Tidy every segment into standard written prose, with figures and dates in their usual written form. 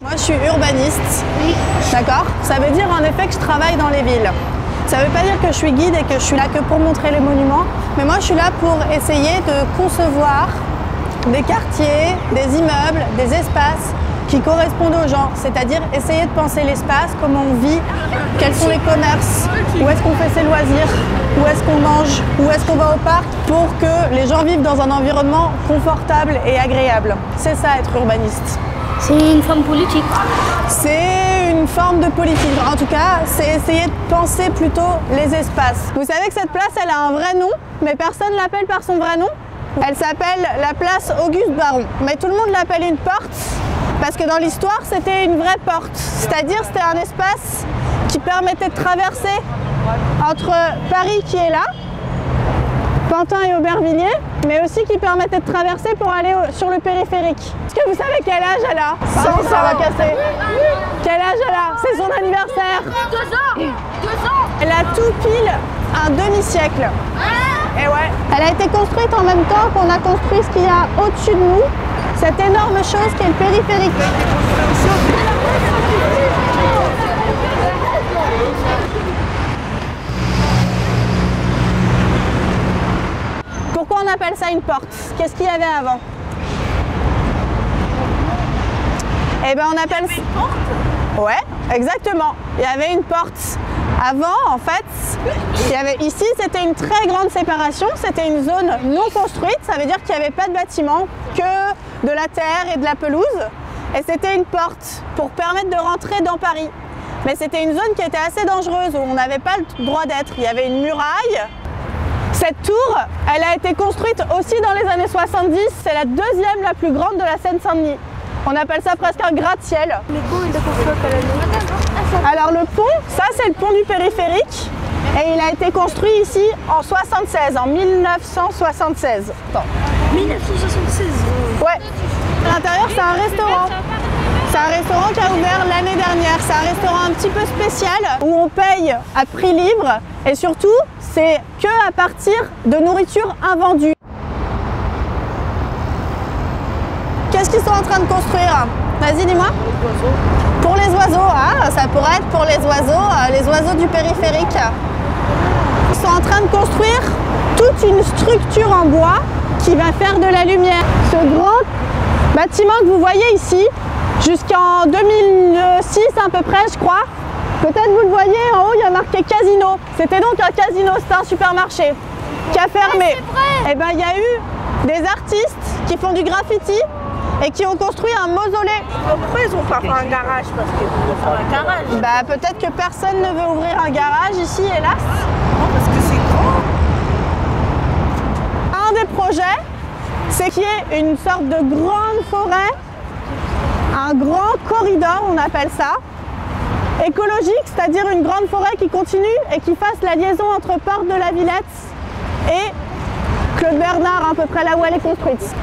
Moi, je suis urbaniste, d'accord? Ça veut dire en effet que je travaille dans les villes. Ça ne veut pas dire que je suis guide et que je suis là que pour montrer les monuments, mais moi, je suis là pour essayer de concevoir des quartiers, des immeubles, des espaces qui correspondent aux gens, c'est-à-dire essayer de penser l'espace, comment on vit, quels sont les commerces, où est-ce qu'on fait ses loisirs, où est-ce qu'on mange, où est-ce qu'on va au parc, pour que les gens vivent dans un environnement confortable et agréable. C'est ça, être urbaniste. C'est une forme politique. C'est une forme de politique. En tout cas, c'est essayer de penser plutôt les espaces. Vous savez que cette place, elle a un vrai nom, mais personne ne l'appelle par son vrai nom. Elle s'appelle la place Auguste Baron. Mais tout le monde l'appelle une porte, parce que dans l'histoire, c'était une vraie porte. C'est-à-dire, c'était un espace qui permettait de traverser entre Paris qui est là, Pantin et Aubervilliers, mais aussi qui permettait de traverser pour aller sur le périphérique. Est-ce que vous savez quel âge elle a? Ça va casser. Quel âge elle a? C'est son anniversaire. 2 ans. 2 ans. Elle a tout pile un demi-siècle. Et ouais. Elle a été construite en même temps qu'on a construit ce qu'il y a au-dessus de nous, cette énorme chose qui est le périphérique. Pourquoi on appelle ça une porte? Qu'est-ce qu'il y avait avant? Eh bien, on appelle ça... une porte? Ouais, exactement. Il y avait une porte. Avant, en fait, il y avait ici, c'était une très grande séparation. C'était une zone non construite. Ça veut dire qu'il n'y avait pas de bâtiment, que de la terre et de la pelouse. Et c'était une porte pour permettre de rentrer dans Paris. Mais c'était une zone qui était assez dangereuse, où on n'avait pas le droit d'être. Il y avait une muraille. Cette tour, elle a été construite aussi dans les années 70. C'est la deuxième la plus grande de la Seine-Saint-Denis. On appelle ça presque un gratte-ciel. Alors le pont, ça c'est le pont du périphérique. Et il a été construit ici en 76, en 1976. Attends. 1976. Ouais. À l'intérieur, c'est un restaurant. C'est un restaurant qui a ouvert l'année dernière. C'est un restaurant un petit peu spécial où on paye à prix libre et surtout, c'est que à partir de nourriture invendue. Qu'est-ce qu'ils sont en train de construire? Vas-y, dis-moi. Pour les oiseaux. Ah, ça pourrait être pour les oiseaux du périphérique. Ils sont en train de construire toute une structure en bois qui va faire de la lumière. Ce grand bâtiment que vous voyez ici, jusqu'en 2006 à peu près, je crois. Peut-être vous le voyez, en haut, il y a marqué casino. C'était donc un casino, c'était un supermarché qui a fermé. Et ben, il y a eu des artistes qui font du graffiti et qui ont construit un mausolée. Pourquoi ils n'ont pas fait un garage? Parce qu'ils veulent faire un garage. Bah, peut-être que personne ne veut ouvrir un garage ici, hélas. Non, parce que c'est grand. Un des projets, c'est qu'il y ait une sorte de grande forêt, un grand corridor, on appelle ça, écologique, c'est-à-dire une grande forêt qui continue et qui fasse la liaison entre Porte de la Villette et Claude Bernard, à peu près là où elle est construite.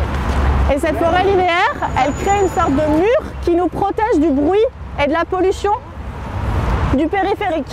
Et cette forêt linéaire, elle crée une sorte de mur qui nous protège du bruit et de la pollution du périphérique.